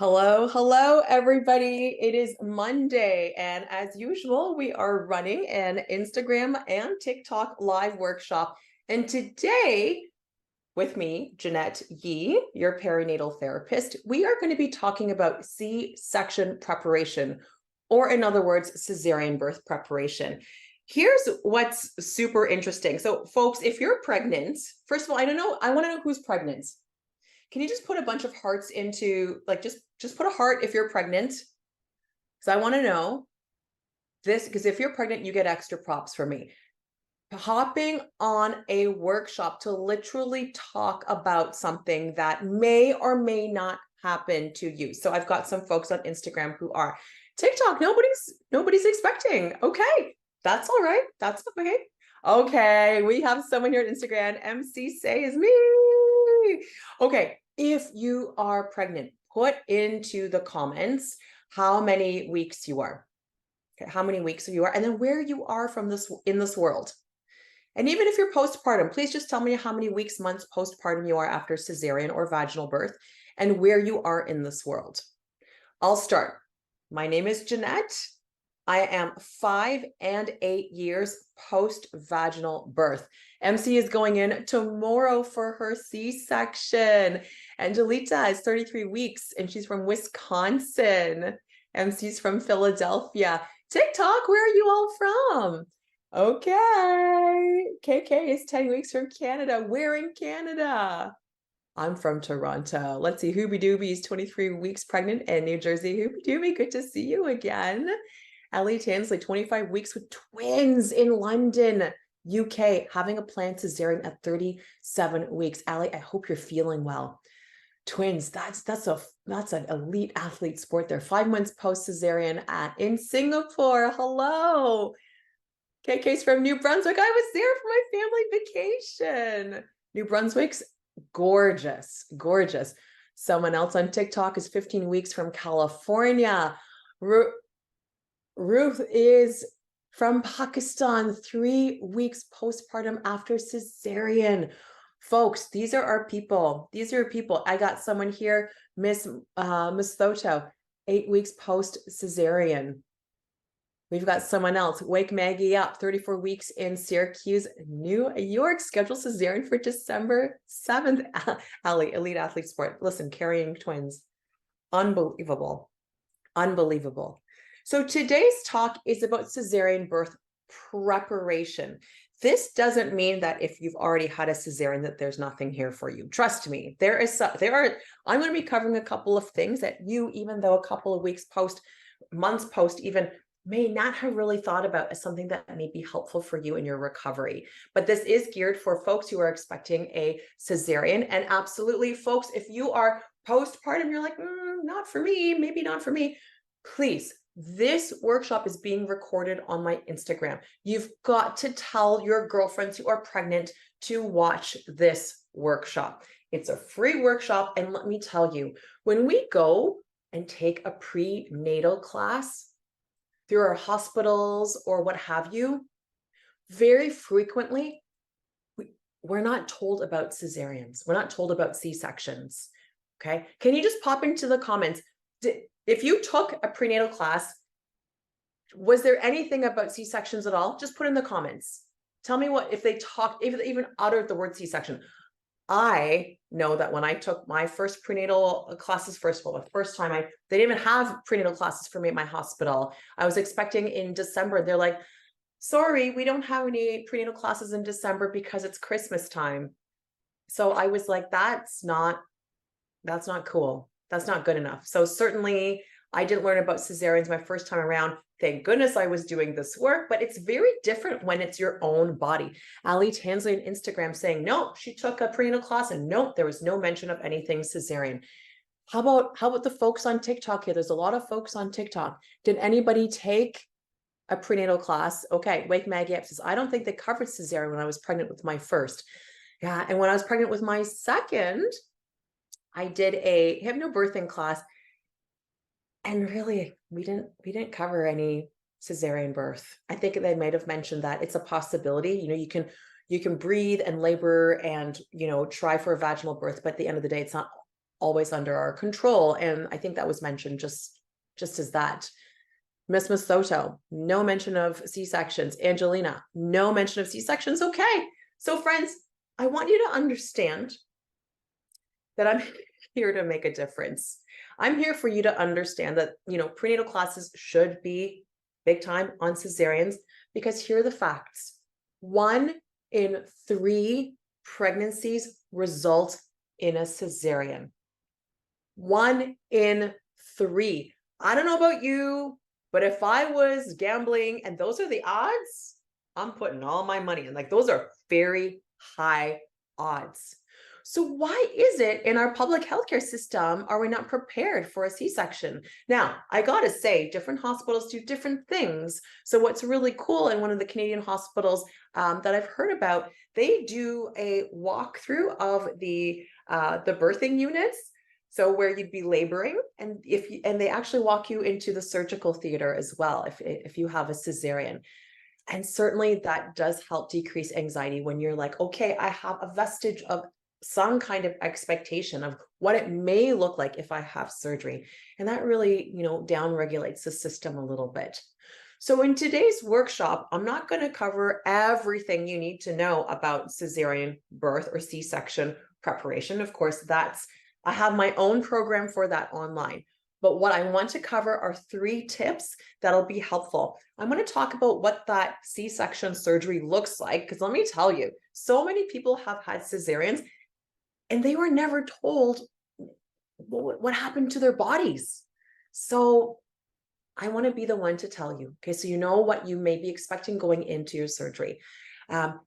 Hello, everybody. It is Monday, and as usual, we are running an Instagram and TikTok live workshop. And today, with me, Jeanette Yee, your perinatal therapist, we are going to be talking about C-section preparation, or in other words, cesarean birth preparation. Here's what's super interesting. So, folks, if you're pregnant, first of all, I want to know who's pregnant. Can you just put a bunch of hearts into, like, just put a heart if you're pregnant? Because I want to know this, because if you're pregnant, you get extra props from me. Hopping on a workshop to literally talk about something that may or may not happen to you. So I've got some folks on Instagram who are. TikTok, nobody's expecting. Okay, that's all right. That's okay. Okay, we have someone here at Instagram. MC Say is me. Okay, if you are pregnant, put into the comments how many weeks you are. Okay, how many weeks you are, and then where you are from this in this world. And even if you're postpartum, please just tell me how many weeks, months postpartum you are after cesarean or vaginal birth and where you are in this world. I'll start. My name is Jeanette. I am 5 and 8 years post-vaginal birth. MC is going in tomorrow for her C-section. Angelita is 33 weeks and she's from Wisconsin. MC's from Philadelphia. TikTok, where are you all from? Okay. KK is 10 weeks from Canada. Where in Canada? I'm from Toronto. Let's see. Hooby Dooby is 23 weeks pregnant in New Jersey. Hooby Dooby, good to see you again. Ellie Tansley, 25 weeks with twins in London, UK, having a planned cesarean at 37 weeks. Ellie, I hope you're feeling well. Twins, that's an elite athlete sport there. 5 months post cesarean in Singapore. Hello. KK's from New Brunswick. I was there for my family vacation. New Brunswick's gorgeous, gorgeous. Someone else on TikTok is 15 weeks from California. Ruth is from Pakistan, 3 weeks postpartum after cesarean. Folks, these are our people. These are people. I got someone here, Miss Thoto, 8 weeks post cesarean. We've got someone else, Wake Maggie Up, 34 weeks in Syracuse, New York, scheduled cesarean for December 7th. Ali, elite athlete sport. Listen, carrying twins. Unbelievable. Unbelievable. So today's talk is about cesarean birth preparation. This doesn't mean that if you've already had a cesarean that there's nothing here for you. Trust me, I'm going to be covering a couple of things that you, even though a couple of weeks post, months post even, may not have really thought about as something that may be helpful for you in your recovery. But this is geared for folks who are expecting a cesarean. And absolutely, folks, if you are postpartum, you're like, not for me, maybe not for me. Please, this workshop is being recorded on my Instagram. You've got to tell your girlfriends who are pregnant to watch this workshop. It's a free workshop. And let me tell you, when we go and take a prenatal class, through our hospitals or what have you, very frequently, we're not told about cesareans. We're not told about C-sections, okay? Can you just pop into the comments? If you took a prenatal class, was there anything about C-sections at all? Just put in the comments. Tell me if they even uttered the word C-section. I know that when I took my first prenatal classes, first of all, the first time they didn't even have prenatal classes for me at my hospital. I was expecting in December. They're like, sorry, we don't have any prenatal classes in December because it's Christmas time. So I was like, that's not cool. That's not good enough. So certainly I didn't learn about cesareans my first time around. Thank goodness I was doing this work, but it's very different when it's your own body. Ali Tansley on Instagram saying, no, she took a prenatal class and nope, there was no mention of anything cesarean. How about the folks on TikTok here? There's a lot of folks on TikTok. Did anybody take a prenatal class? Okay, Wake Maggie Up says, I don't think they covered cesarean when I was pregnant with my first. Yeah, and when I was pregnant with my second, I did a hypnobirthing class. And really, we didn't cover any cesarean birth. I think they might have mentioned that it's a possibility. You can breathe and labor and try for a vaginal birth, but at the end of the day, it's not always under our control. And I think that was mentioned just as that. Miss Soto, no mention of C-sections. Angelina, no mention of C-sections. Okay. So friends, I want you to understand that I'm here to make a difference. I'm here for you to understand that, prenatal classes should be big time on cesareans, because here are the facts. 1 in 3 pregnancies result in a cesarean. 1 in 3. I don't know about you, but if I was gambling and those are the odds, I'm putting all my money in. Like, those are very high odds. So why is it in our public healthcare system are we not prepared for a C-section? Now, I gotta say, different hospitals do different things. So what's really cool in one of the Canadian hospitals that I've heard about, they do a walkthrough of the birthing units. So where you'd be laboring, and they actually walk you into the surgical theater as well if you have a cesarean. And certainly that does help decrease anxiety when you're like, okay, I have a vestige of some kind of expectation of what it may look like if I have surgery. And that really, down regulates the system a little bit. So in today's workshop, I'm not going to cover everything you need to know about cesarean birth or C-section preparation. Of course, I have my own program for that online. But what I want to cover are 3 tips that'll be helpful. I'm going to talk about what that C-section surgery looks like, because let me tell you, so many people have had cesareans and they were never told what happened to their bodies. So I want to be the one to tell you, okay? So you know what you may be expecting going into your surgery.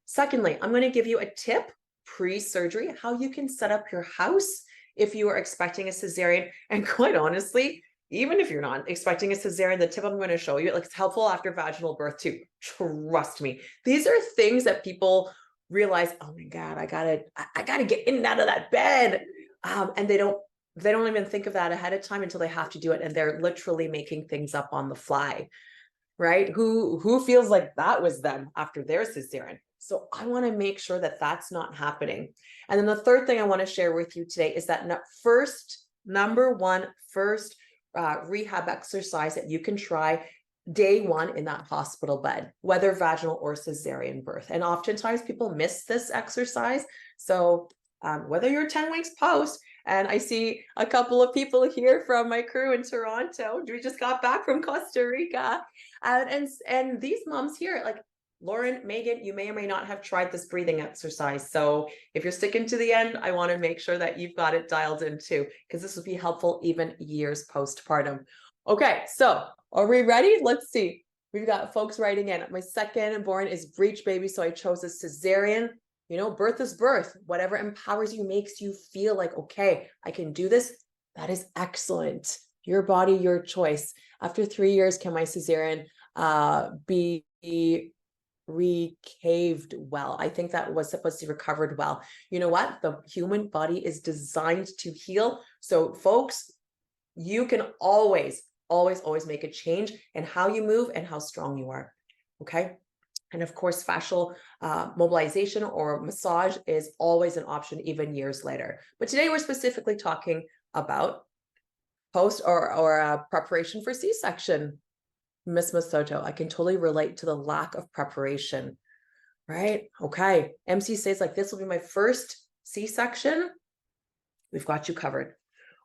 Secondly, I'm going to give you a tip pre-surgery, how you can set up your house if you are expecting a cesarean. And quite honestly, even if you're not expecting a cesarean, the tip I'm going to show you, it's helpful after vaginal birth too. Trust me. These are things that people realize, oh my God, I gotta get in and out of that bed. And they don't even think of that ahead of time until they have to do it. And they're literally making things up on the fly, right? Who feels like that was them after their cesarean? So I want to make sure that that's not happening. And then the third thing I want to share with you today is that number one rehab exercise that you can try day 1 in that hospital bed, whether vaginal or cesarean birth. And oftentimes people miss this exercise. So whether you're 10 weeks post, and I see a couple of people here from my crew in Toronto. We just got back from Costa Rica. And these moms here, like Lauren, Megan, you may or may not have tried this breathing exercise. So if you're sticking to the end, I want to make sure that you've got it dialed in too, because this will be helpful even years postpartum. Okay, so are we ready? Let's see. We've got folks writing in. My second born is breech baby, so I chose a cesarean. Birth is birth. Whatever empowers you, makes you feel like, okay, I can do this. That is excellent. Your body, your choice. After 3 years, can my cesarean be recaved well? I think that was supposed to be recovered well. You know what? The human body is designed to heal. So folks, you can always make a change in how you move and how strong you are. Okay. And of course, fascial mobilization or massage is always an option, even years later. But today we're specifically talking about post or preparation for C-section. Miss Soto, I can totally relate to the lack of preparation, right? Okay. MC says like, this will be my first C-section. We've got you covered.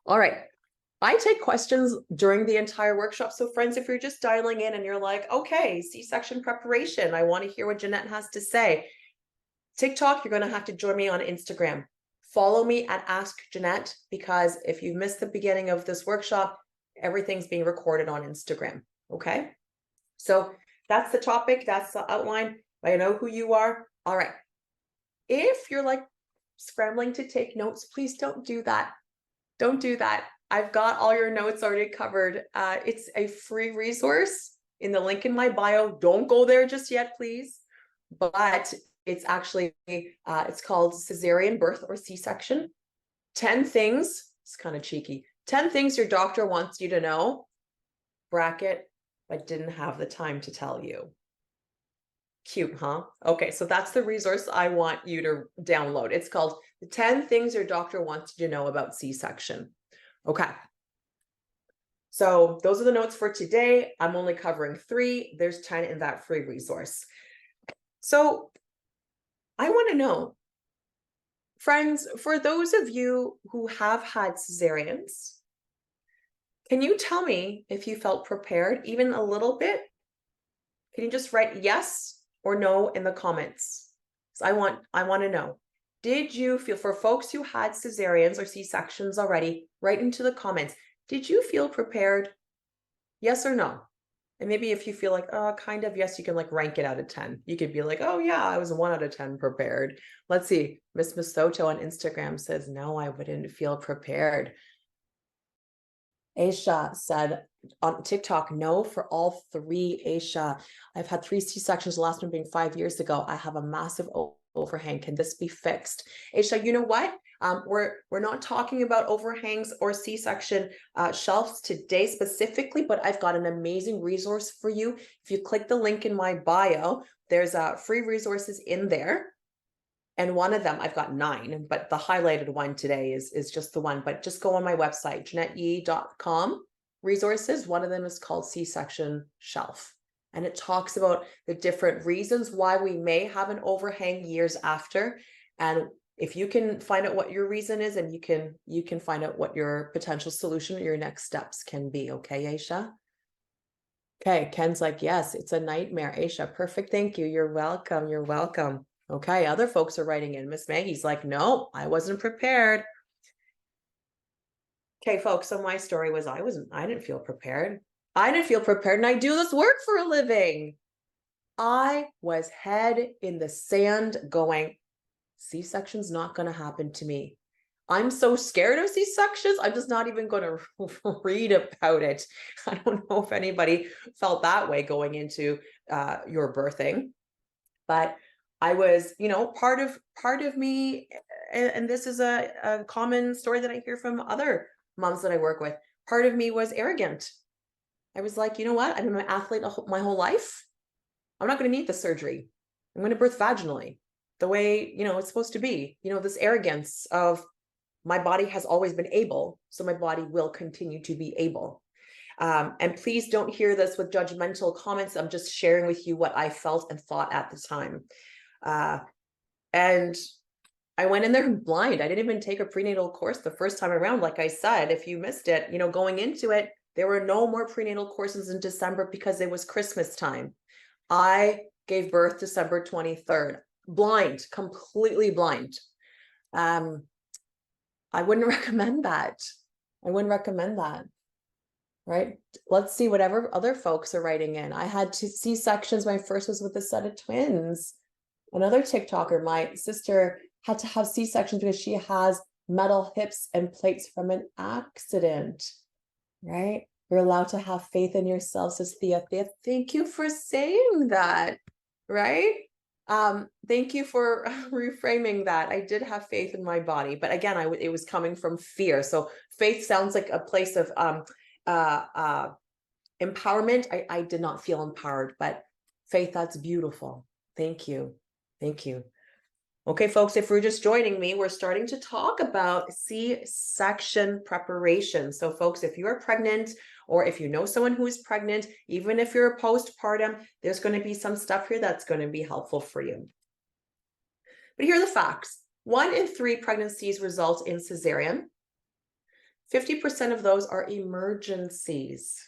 All right. I take questions during the entire workshop. So friends, if you're just dialing in and you're like, okay, C-section preparation, I want to hear what Jeanette has to say. TikTok, you're going to have to join me on Instagram. Follow me at Ask Jeanette, because if you missed the beginning of this workshop, everything's being recorded on Instagram. Okay. So that's the topic. That's the outline. I know who you are. All right. If you're like scrambling to take notes, please don't do that. Don't do that. I've got all your notes already covered. It's a free resource in the link in my bio. Don't go there just yet, please. But it's actually, it's called Cesarean Birth or C-section. 10 things, it's kind of cheeky. 10 things your doctor wants you to know, bracket, but didn't have the time to tell you. Cute, huh? Okay, so that's the resource I want you to download. It's called The 10 Things Your Doctor Wants You to Know About C-Section. Okay. So those are the notes for today. I'm only covering 3. There's 10 in that free resource. So I want to know, friends, for those of you who have had cesareans, can you tell me if you felt prepared, even a little bit? Can you just write yes or no in the comments? So I want to know. Did you feel, for folks who had cesareans or C-sections already, write into the comments, did you feel prepared? Yes or no? And maybe if you feel like, oh, kind of, yes, you can like rank it out of 10. You could be like, oh yeah, I was 1 out of 10 prepared. Let's see. Miss Soto on Instagram says, no, I wouldn't feel prepared. Aisha said on TikTok, no for all 3. Aisha, I've had 3 C-sections, the last one being 5 years ago. I have a massive overhang. Can this be fixed? Aisha, you know what? We're not talking about overhangs or C-section shelves today specifically, but I've got an amazing resource for you. If you click the link in my bio, there's free resources in there. And one of them, I've got 9, but the highlighted one today is just the one. But just go on my website, JeanetteYee.com, resources. One of them is called C-section shelf. And it talks about the different reasons why we may have an overhang years after. And if you can find out what your reason is, and you can find out what your potential solution, your next steps can be. Okay, Aisha? Okay, Ken's like, yes, it's a nightmare. Aisha, perfect. Thank you. You're welcome. You're welcome. Okay, other folks are writing in. Miss Maggie's like, no, I wasn't prepared. Okay, folks, so my story was I didn't feel prepared. I didn't feel prepared, and I do this work for a living. I was head in the sand going, C-section's not going to happen to me. I'm so scared of C-sections. I'm just not even going to read about it. I don't know if anybody felt that way going into your birthing, but I was, part of me, and this is a common story that I hear from other moms that I work with. Part of me was arrogant. I was like, you know what? I've been an athlete my whole life. I'm not going to need the surgery. I'm going to birth vaginally the way, it's supposed to be. This arrogance of my body has always been able, so my body will continue to be able. And please don't hear this with judgmental comments. I'm just sharing with you what I felt and thought at the time. And I went in there blind. I didn't even take a prenatal course the first time around. Like I said, if you missed it, going into it, there were no more prenatal courses in December because it was Christmas time. I gave birth December 23rd, blind, completely blind. I wouldn't recommend that. I wouldn't recommend that. Right? Let's see whatever other folks are writing in. I had 2 C-sections. My first was with a set of twins. Another TikToker, my sister had to have C-sections because she has metal hips and plates from an accident, right? You're allowed to have faith in yourself, says Thea. Thea, thank you for saying that, right? Thank you for reframing that. I did have faith in my body, but again, it was coming from fear. So faith sounds like a place of empowerment. I did not feel empowered, but faith, that's beautiful. Thank you. Thank you. Okay, folks, if you're just joining me, we're starting to talk about C-section preparation. So folks, if you are pregnant, or if you know someone who is pregnant, even if you're postpartum, there's going to be some stuff here that's going to be helpful for you. But here are the facts. 1 in 3 pregnancies result in cesarean. 50% of those are emergencies.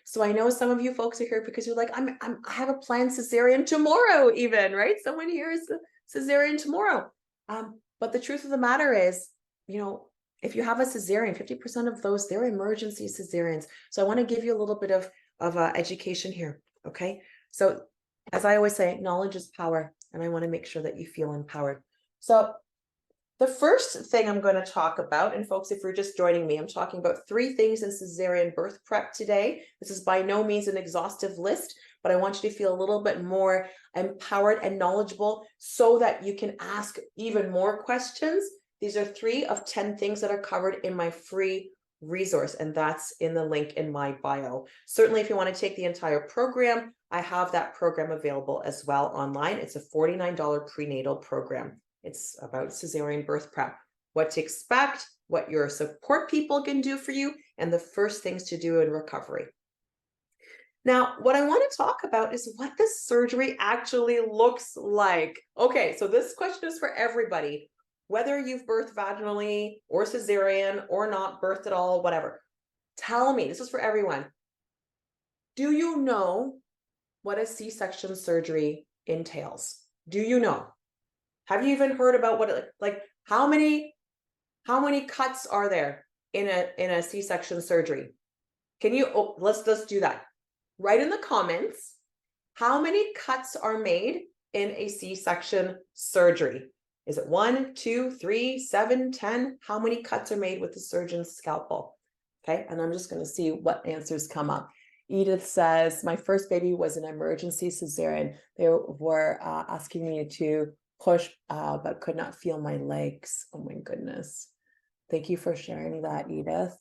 So I know some of you folks are here because you're like, I have a planned cesarean tomorrow even, right? Someone here is cesarean tomorrow. But the truth of the matter is, if you have a cesarean, 50% of those, they're emergency cesareans. So I want to give you a little bit of education here, okay? So as I always say, knowledge is power, and I want to make sure that you feel empowered. So the first thing I'm going to talk about, and folks, if you're just joining me, I'm talking about 3 things in cesarean birth prep today. This is by no means an exhaustive list, but I want you to feel a little bit more empowered and knowledgeable so that you can ask even more questions. These are 3 of 10 things that are covered in my free resource, and that's in the link in my bio. Certainly, if you want to take the entire program, I have that program available as well online. It's a $49 prenatal program. It's about cesarean birth prep, what to expect, what your support people can do for you, and the first things to do in recovery. Now, what I want to talk about is what the surgery actually looks like. Okay, so this question is for everybody, whether you've birthed vaginally or cesarean or not birthed at all, whatever. Tell me, this is for everyone. Do you know what a C-section surgery entails? Do you know? Have you even heard about what it, like how many cuts are there in a C-section surgery? Can you let's do that. Write in the comments how many cuts are made in a C-section surgery. Is it 1, 2, 3, 7, 10? How many cuts are made with the surgeon's scalpel? Okay, and I'm just going to see what answers come up. Edith says, my first baby was an emergency cesarean. They were asking me to push, but could not feel my legs. Oh my goodness. Thank you for sharing that, Edith.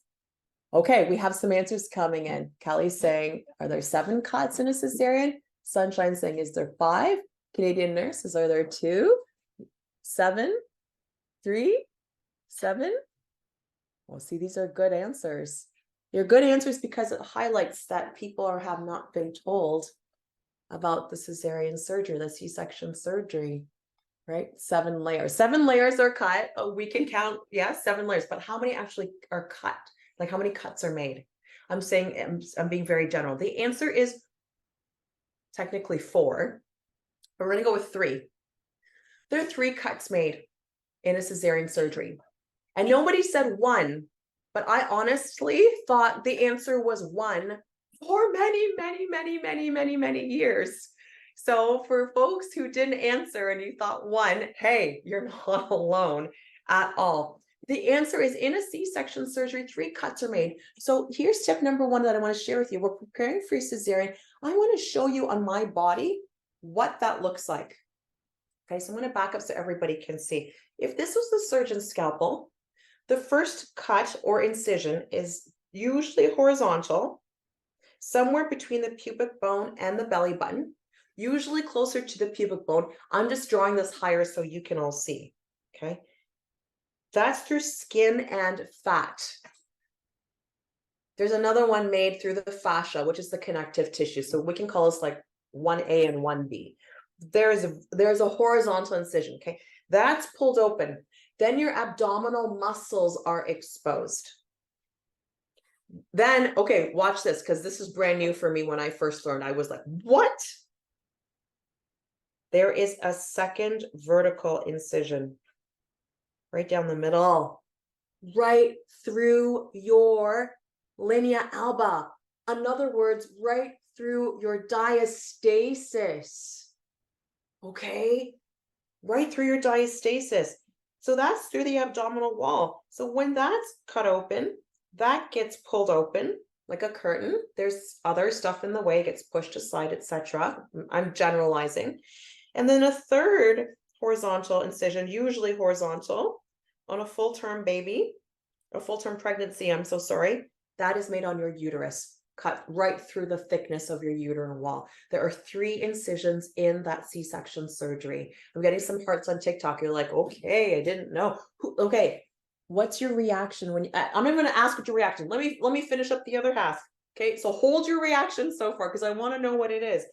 Okay, we have some answers coming in. Kelly's saying, are there 7 cuts in a cesarean? Sunshine saying, is there 5? Canadian nurses, are there 2? 7? 3? 7? Well, see, these are good answers. They're good answers because it highlights that people have not been told about the cesarean surgery, the C-section surgery, right? 7 layers. 7 layers are cut. Oh, we can count, yeah, 7 layers, but how many actually are cut? Like how many cuts are made? I'm saying, I'm being very general. The answer is technically 4, but we're going to go with 3. There are 3 cuts made in a cesarean surgery. And nobody said 1, but I honestly thought the answer was 1 for many years. So for folks who didn't answer and you thought 1, hey, you're not alone at all. The answer is in a C-section surgery, 3 cuts are made. So here's tip number 1 that I want to share with you. We're preparing for cesarean. I want to show you on my body what that looks like. Okay, so I'm going to back up so everybody can see. If this was the surgeon's scalpel, the first cut or incision is usually horizontal, somewhere between the pubic bone and the belly button, usually closer to the pubic bone. I'm just drawing this higher so you can all see, okay? That's through skin and fat. There's another one made through the fascia, which is the connective tissue. So we can call this like 1A and 1B. There's a horizontal incision, okay? That's pulled open. Then your abdominal muscles are exposed. Then, okay, watch this, because this is brand new for me when I first learned. I was like, what? There is a second vertical incision right down the middle, right through your linea alba. In other words, right through your diastasis. Okay? Right through your diastasis. So that's through the abdominal wall. So when that's cut open, that gets pulled open like a curtain. There's other stuff in the way, gets pushed aside, etc. I'm generalizing. And then a third horizontal incision, usually horizontal, on a full-term baby, a full-term pregnancy, I'm so sorry, that is made on your uterus, cut right through the thickness of your uterine wall. There are 3 incisions in that C-section surgery. I'm getting some hearts on TikTok. You're like, okay, I didn't know. Okay, what's your reaction when I'm not going to ask what your reaction. Let me finish up the other half. Okay, so hold your reaction so far because I want to know what it is.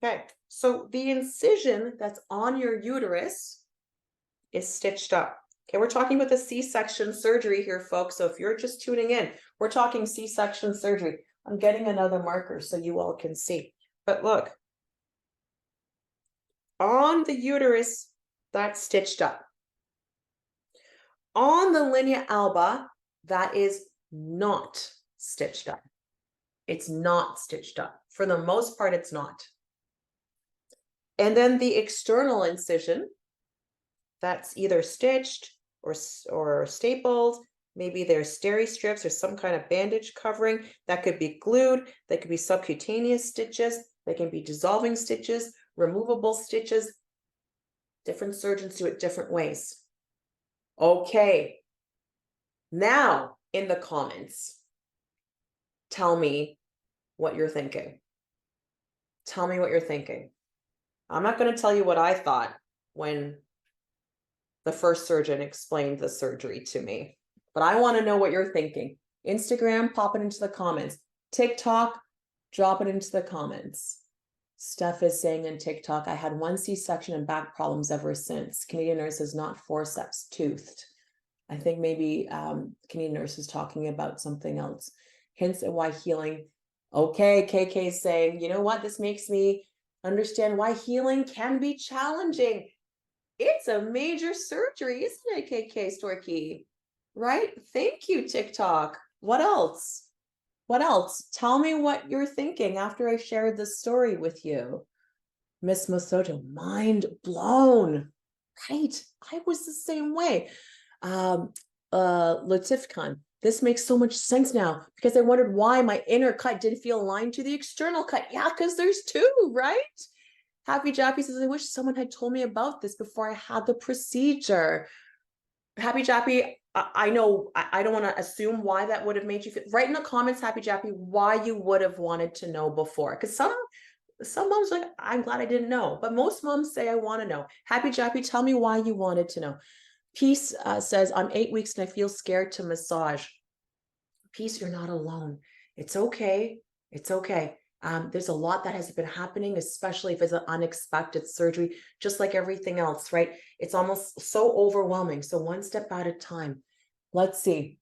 Okay, so the incision that's on your uterus is stitched up. Okay, we're talking about the C-section surgery here, folks. So if you're just tuning in, we're talking C-section surgery. I'm getting another marker so you all can see. But look, on the uterus, that's stitched up. On the linea alba, that is not stitched up. It's not stitched up. For the most part, it's not. And then the external incision, that's either stitched or stapled. Maybe there's steri strips or some kind of bandage covering. That could be glued. That could be subcutaneous stitches. They can be dissolving stitches, removable stitches. Different surgeons do it different ways. Okay. Now, in the comments. Tell me what you're thinking. Tell me what you're thinking. I'm not going to tell you what I thought when the first surgeon explained the surgery to me, but I want to know what you're thinking. Instagram, pop it into the comments. TikTok, drop it into the comments. Steph is saying in TikTok, I had one C-section and back problems ever since. Canadian nurse is not forceps toothed. I think maybe Canadian nurse is talking about something else. Hints at why healing. Okay, KK is saying, you know what? This makes me understand why healing can be challenging. It's a major surgery, isn't it, KK Storky? Right? Thank you, TikTok. What else? What else? Tell me what you're thinking after I shared this story with you. Miss Masoto, mind blown. Right? I was the same way. Latif Khan, this makes so much sense now because I wondered why my inner cut didn't feel aligned to the external cut. Yeah, because there's two, right? Happy Jappy says, I wish someone had told me about this before I had the procedure. Happy Jappy, I know I don't want to assume why that would have made you feel. Write in the comments, Happy Jappy, why you would have wanted to know before. Because some moms are like, I'm glad I didn't know. But most moms say, I want to know. Happy Jappy, tell me why you wanted to know. Peace says, I'm 8 weeks and I feel scared to massage. Peace, you're not alone. It's okay. It's okay. There's a lot that has been happening, especially if it's an unexpected surgery, just like everything else, right? It's almost so overwhelming. So one step at a time. Let's see.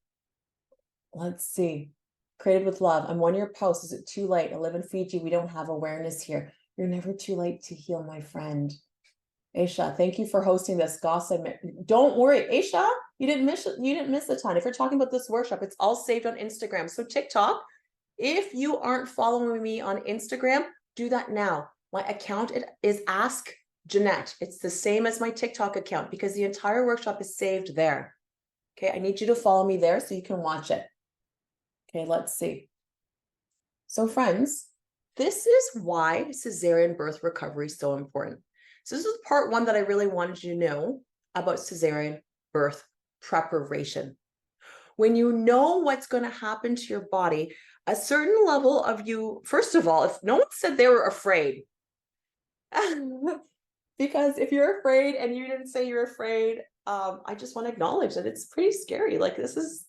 Let's see. Created with love. I'm 1 year post. Is it too late? I live in Fiji. We don't have awareness here. You're never too late to heal, my friend. Aisha, thank you for hosting this gossip. Don't worry, Aisha, you didn't miss the time. If you're talking about this workshop, it's all saved on Instagram. So TikTok, if you aren't following me on Instagram, do that now. My account is Ask Jeanette. It's the same as my TikTok account because the entire workshop is saved there. Okay, I need you to follow me there so you can watch it. Okay, let's see. So friends, this is why cesarean birth recovery is so important. So this is part one that I really wanted you to know about cesarean birth preparation. When you know what's going to happen to your body, a certain level of you, first of all, if no one said they were afraid, because if you're afraid and you didn't say you're afraid, I just want to acknowledge that it's pretty scary. Like this is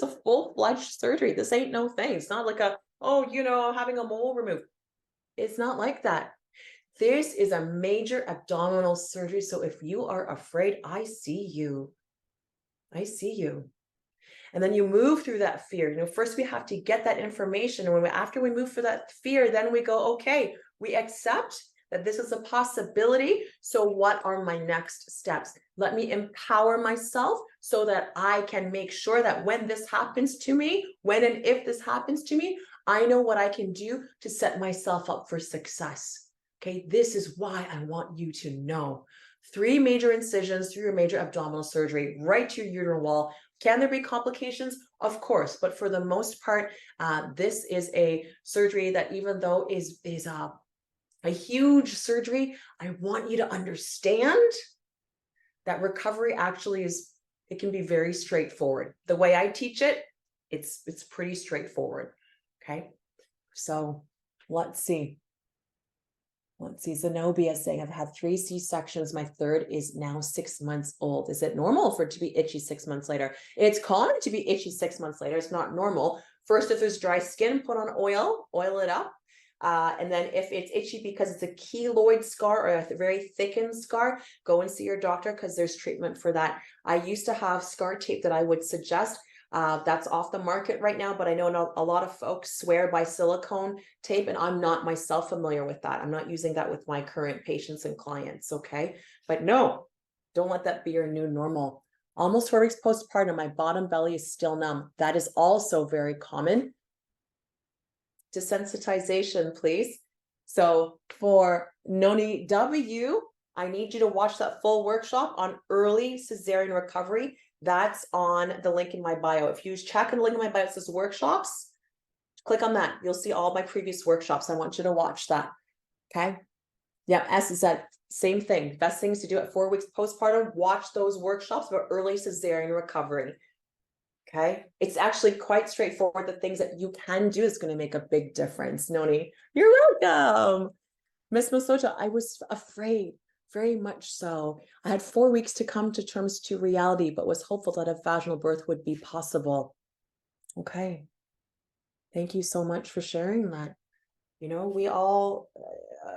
a full-fledged surgery. This ain't no thing. It's not like having a mole removed. It's not like that. This is a major abdominal surgery. So if you are afraid, I see you. I see you. And then you move through that fear. First we have to get that information. And after we move through that fear, then we go, okay, we accept that this is a possibility. So what are my next steps? Let me empower myself so that I can make sure that when this happens to me, when and if this happens to me, I know what I can do to set myself up for success. Okay, this is why I want you to know. 3 major incisions through your major abdominal surgery, right to your uterine wall. Can there be complications? Of course, but for the most part, this is a surgery that even though is a huge surgery, I want you to understand that recovery actually it can be very straightforward. The way I teach it, it's pretty straightforward. Okay, so let's see. Zenobia saying, I've had 3 C-sections. My third is now 6 months old. Is it normal for it to be itchy 6 months later? It's common to be itchy 6 months later. It's not normal. First, if there's dry skin, put on oil it up. And then if it's itchy because it's a keloid scar or a very thickened scar, go and see your doctor because there's treatment for that. I used to have scar tape that I would suggest. That's off the market right now, but I know a lot of folks swear by silicone tape, and I'm not myself familiar with that. I'm not using that with my current patients and clients, okay? But no, don't let that be your new normal. Almost 4 weeks postpartum, my bottom belly is still numb. That is also very common. Desensitization, please. So for Noni W, I need you to watch that full workshop on early cesarean recovery. That's on the link in my bio. If you check the link in my bio, it says workshops. Click on that. You'll see all my previous workshops. I want you to watch that. Okay. Yeah. S is that same thing. Best things to do at 4 weeks postpartum. Watch those workshops about early cesarean recovery. Okay. It's actually quite straightforward. The things that you can do is going to make a big difference. Noni, you're welcome. Miss Masota, I was afraid, very much so. I had 4 weeks to come to terms to reality, but was hopeful that a vaginal birth would be possible. Okay. Thank you so much for sharing that. You know, we all,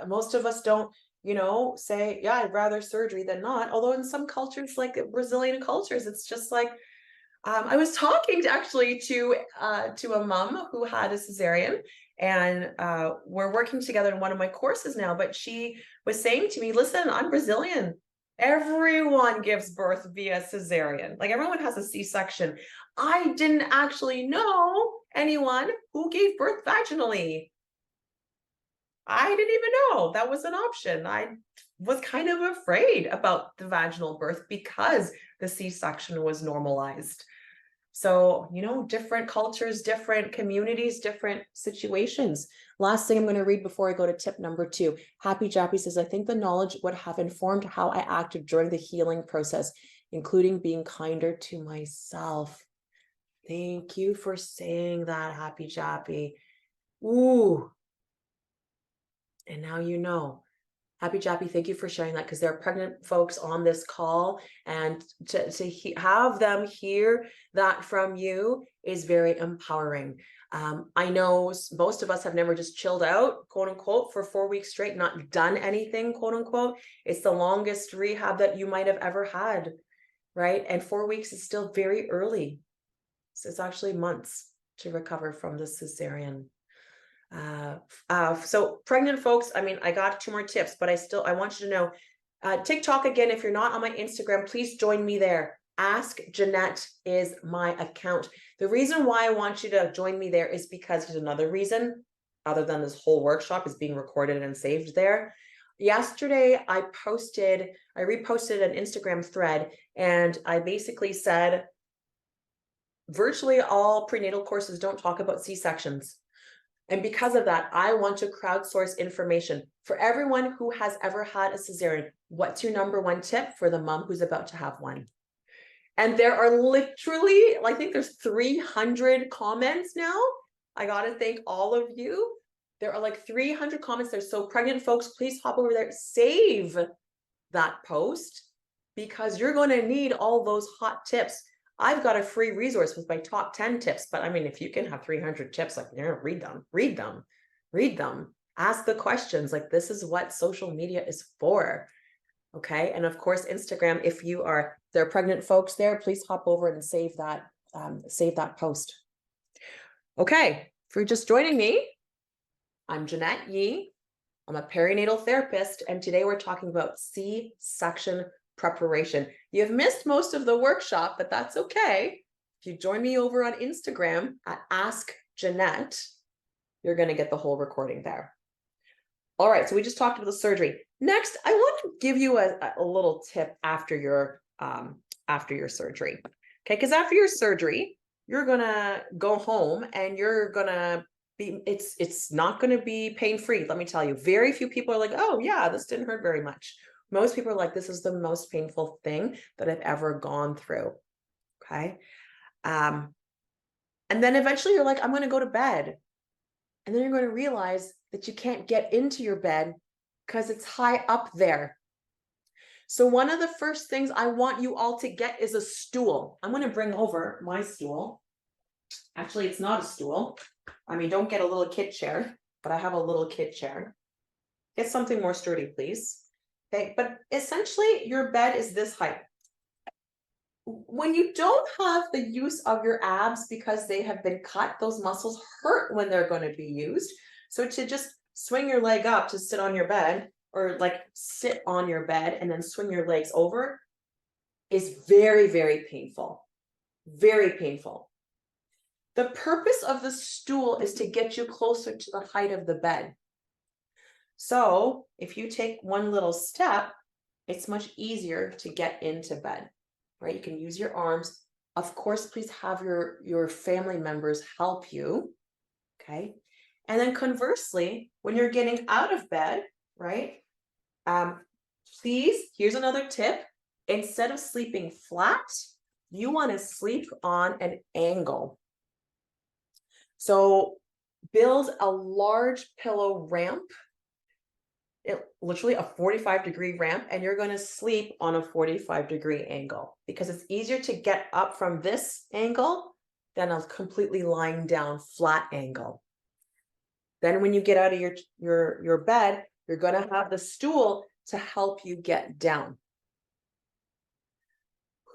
most of us don't, you know, say, yeah, I'd rather surgery than not. Although in some cultures, like Brazilian cultures, it's just like, I was talking actually to a mom who had a cesarean, and we're working together in one of my courses now. But she was saying to me, "Listen, I'm Brazilian. Everyone gives birth via cesarean. Like everyone has a C-section. I didn't actually know anyone who gave birth vaginally. I didn't even know that was an option. I was kind of afraid about the vaginal birth because the C-section was normalized." So, you know, different cultures, different communities, different situations. Last thing I'm going to read before I go to tip number 2. Happy Jappy says, I think the knowledge would have informed how I acted during the healing process, including being kinder to myself. Thank you for saying that, Happy Jappy. Ooh. And now you know. Happy Jappy, thank you for sharing that, because there are pregnant folks on this call, and to have them hear that from you is very empowering. I know most of us have never just chilled out, quote unquote, for 4 weeks straight, not done anything, quote unquote. It's the longest rehab that you might have ever had, right? And 4 weeks is still very early. So it's actually months to recover from the cesarean. So pregnant folks, I mean, I got 2 more tips, but I want you to know, TikTok again, if you're not on my Instagram, please join me there. Ask Jeanette is my account. The reason why I want you to join me there is because there's another reason, other than this whole workshop is being recorded and saved there. Yesterday, I reposted an Instagram thread, and I basically said, virtually all prenatal courses don't talk about C-sections. And because of that, I want to crowdsource information for everyone who has ever had a cesarean. What's your number 1 tip for the mom who's about to have one? And there are literally, I think there's 300 comments now. I got to thank all of you. There are like 300 comments there. So pregnant folks, please hop over there, save that post, because you're going to need all those hot tips. I've got a free resource with my top 10 tips, but I mean, if you can have 300 tips, like, you know, read them, ask the questions. Like, this is what social media is for. Okay. And of course, Instagram, if there are pregnant folks there, please hop over and save that post. Okay. If you're just joining me, I'm Jeanette Yee. I'm a perinatal therapist, and today we're talking about C-section preparation. You've missed most of the workshop, but that's okay. If you join me over on Instagram at Ask Jeanette, you're going to get the whole recording there. All right, so we just talked about the surgery. Next, I want to give you a little tip after your surgery. Okay, because after your surgery, you're gonna go home and you're gonna be, it's not gonna be pain-free. Let me tell you, very few people are like, oh yeah, this didn't hurt very much. Most people are like, this is the most painful thing that I've ever gone through. Okay. And then eventually you're like, I'm going to go to bed. And then you're going to realize that you can't get into your bed because it's high up there. So one of the first things I want you all to get is a stool. I'm going to bring over my stool. Actually, it's not a stool. I mean, don't get a little kid chair, but I have a little kid chair. Get something more sturdy, please. Okay, but essentially your bed is this height. When you don't have the use of your abs because they have been cut, those muscles hurt when they're going to be used. So to just swing your leg up to sit on your bed, or like sit on your bed and then swing your legs over, is very, very painful. Very painful. The purpose of the stool is to get you closer to the height of the bed. So if you take one little step, it's much easier to get into bed, right? You can use your arms. Of course, please have your family members help you, okay? And then conversely, when you're getting out of bed, right? Please, here's another tip. Instead of sleeping flat, you want to sleep on an angle. So build a large pillow ramp, literally a 45-degree ramp, and you're going to sleep on a 45-degree angle because it's easier to get up from this angle than a completely lying down flat angle. Then when you get out of your bed, you're going to have the stool to help you get down.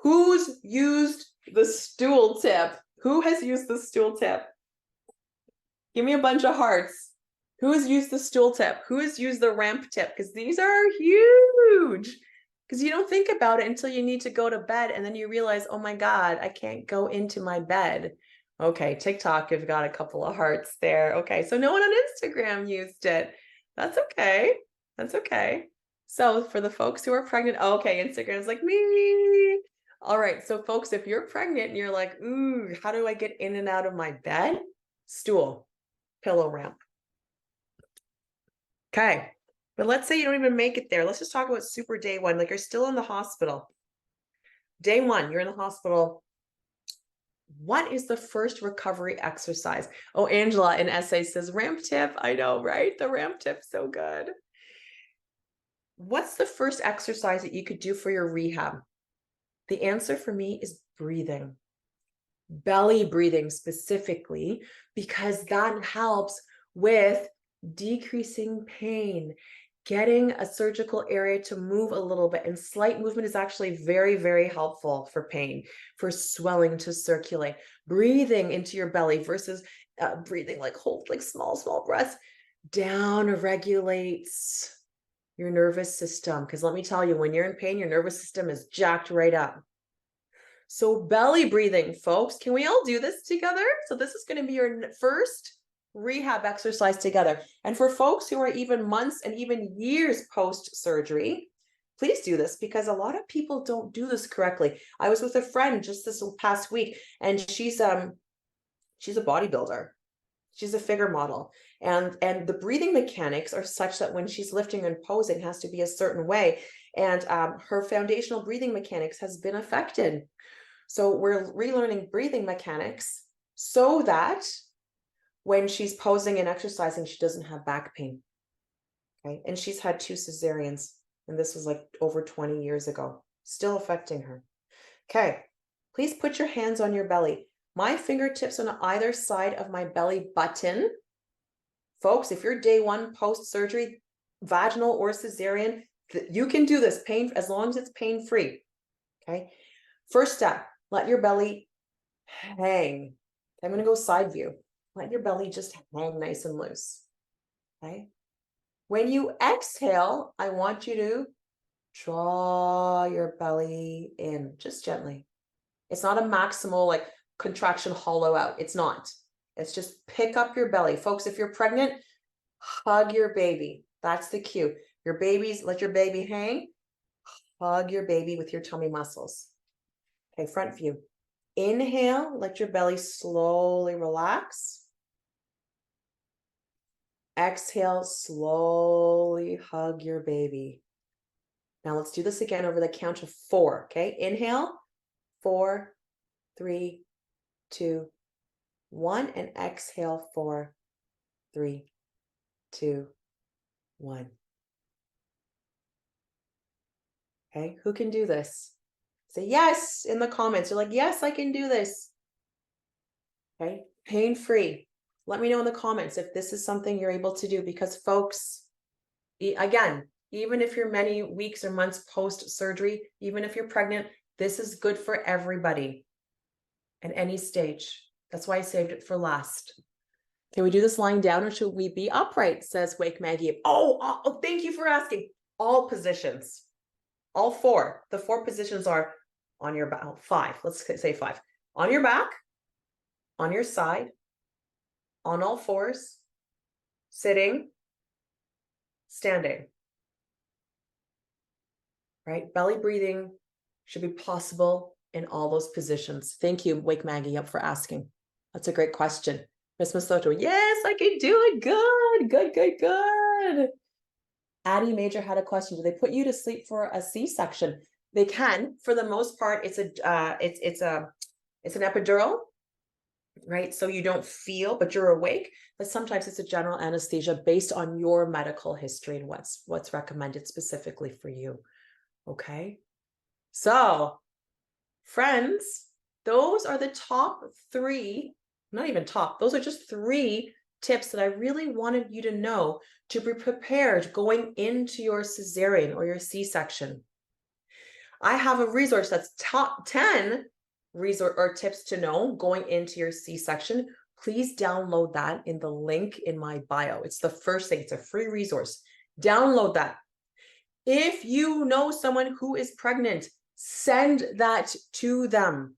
Who's used the stool tip? Who has used the stool tip? Give me a bunch of hearts. Who has used the stool tip? Who has used the ramp tip? Because these are huge. Because you don't think about it until you need to go to bed. And then you realize, oh my God, I can't go into my bed. Okay, TikTok, you've got a couple of hearts there. Okay, so no one on Instagram used it. That's okay. That's okay. So for the folks who are pregnant, okay, Instagram's like me. All right, so folks, if you're pregnant and you're like, ooh, how do I get in and out of my bed? Stool, pillow ramp. Okay, but let's say you don't even make it there. Let's just talk about super day one. Like you're still in the hospital. Day one, you're in the hospital. What is the first recovery exercise? Oh, Angela in essay says ramp tip. I know, right? The ramp tip's so good. What's the first exercise that you could do for your rehab? The answer for me is breathing. Belly breathing specifically, because that helps with decreasing pain, getting a surgical area to move a little bit. And slight movement is actually very, very helpful for pain, for swelling to circulate. Breathing into your belly versus breathing like hold like small breaths down regulates your nervous system. Because let me tell you, when you're in pain, your nervous system is jacked right up. So belly breathing, folks, can we all do this together? So this is going to be your first rehab exercise together. And for folks who are even months and even years post-surgery, please do this because a lot of people don't do this correctly. I was with a friend just this past week, and she's a bodybuilder. She's a figure model. And the breathing mechanics are such that when she's lifting and posing has to be a certain way. And her foundational breathing mechanics has been affected. So we're relearning breathing mechanics so that when she's posing and exercising, she doesn't have back pain. Okay. And she's had 2 cesareans, and this was like over 20 years ago, still affecting her. Okay. Please put your hands on your belly. My fingertips on either side of my belly button. Folks, if you're day one post-surgery, vaginal or cesarean, you can do this pain as long as it's pain-free. Okay. First step, let your belly hang. I'm going to go side view. Let your belly just hang nice and loose. Okay. When you exhale, I want you to draw your belly in just gently. It's not a maximal like contraction hollow out. It's not. It's just pick up your belly. Folks, if you're pregnant, hug your baby. That's the cue. Your babies, let your baby hang. Hug your baby with your tummy muscles. Okay, front view. Inhale, let your belly slowly relax. Exhale, slowly hug your baby. Now let's do this again over the count of 4, okay? Inhale, 4, 3, 2, 1, and exhale, 4, 3, 2, 1. Okay, who can do this? Say yes in the comments. You're like, yes, I can do this. Okay, pain-free. Let me know in the comments if this is something you're able to do, because folks, again, even if you're many weeks or months post-surgery, even if you're pregnant, this is good for everybody at any stage. That's why I saved it for last. Can we do this lying down or should we be upright? Says Wake Maggie. Oh, thank you for asking. All positions, all 4. The 4 positions are on your back, 5. Let's say 5. On your back, on your side, on all 4s, sitting, standing. Right? Belly breathing should be possible in all those positions. Thank you, Wake Maggie, up for asking. That's a great question. Miss Masoto, yes, I can do it. Good. Addie Major had a question. Do they put you to sleep for a C-section? They can, for the most part, it's an epidural, right? So you don't feel, but you're awake. But sometimes it's a general anesthesia based on your medical history and what's recommended specifically for you. Okay. So, friends, those are the top 3, not even top, those are just 3 tips that I really wanted you to know to be prepared going into your cesarean or your C-section. I have a resource that's top 10 resource or tips to know going into your C-section. Please download that in the link in my bio. It's the first thing. It's a free resource. Download that. If you know someone who is pregnant, send that to them.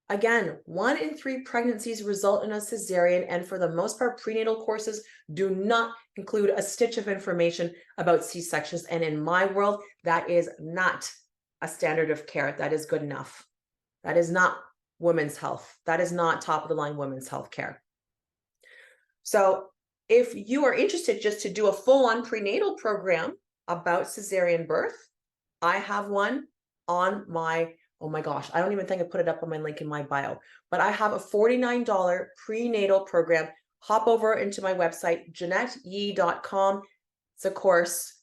Again, 1 in 3 pregnancies result in a cesarean, and for the most part, prenatal courses do not include a stitch of information about C-sections. And in my world, that is not a standard of care. That is good enough. That is not women's health. That is not top of the line women's health care. So if you are interested just to do a full-on prenatal program about cesarean birth, I have one on my, oh my gosh, I don't even think I put it up on my link in my bio, but I have a $49 prenatal program. Hop over into my website, JeanetteYee.com. It's a course,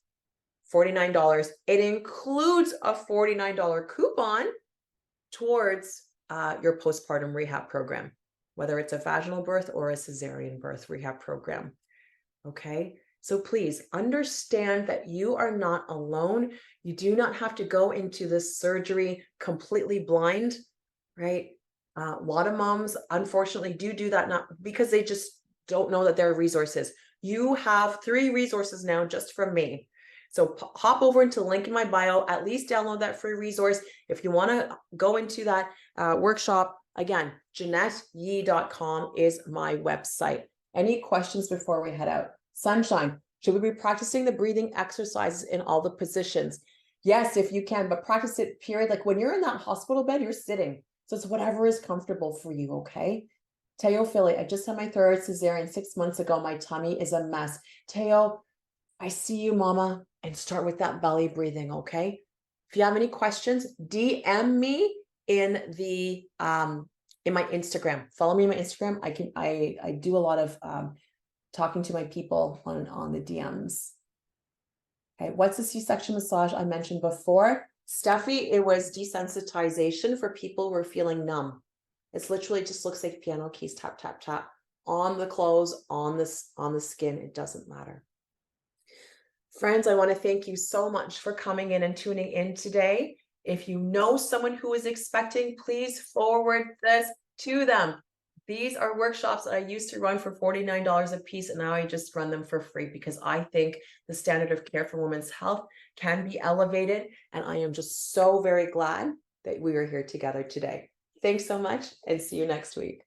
$49. It includes a $49 coupon towards your postpartum rehab program, whether it's a vaginal birth or a cesarean birth rehab program. Okay. So please understand that you are not alone. You do not have to go into this surgery completely blind, right? A lot of moms, unfortunately, do that not because they just don't know that there are resources. You have 3 resources now just from me. So hop over into the link in my bio, at least download that free resource. If you want to go into that workshop, again, JeanetteYee.com is my website. Any questions before we head out? Sunshine, should we be practicing the breathing exercises in all the positions? Yes, if you can, but practice it, period. Like when you're in that hospital bed, you're sitting. So it's whatever is comfortable for you, okay? Teo Philly, I just had my 3rd cesarean 6 months ago. My tummy is a mess. Teo, I see you, mama, and start with that belly breathing, okay? If you have any questions, DM me in the in my Instagram. Follow me on my Instagram. I do a lot of talking to my people on the DMs. Okay, what's the C-section massage I mentioned before? Steffi, it was desensitization for people who are feeling numb. It's literally just looks like piano keys, tap, tap, tap, on the clothes, on the skin. It doesn't matter. Friends, I want to thank you so much for coming in and tuning in today. If you know someone who is expecting, please forward this to them. These are workshops that I used to run for $49 a piece, and now I just run them for free because I think the standard of care for women's health can be elevated, and I am just so very glad that we are here together today. Thanks so much, and see you next week.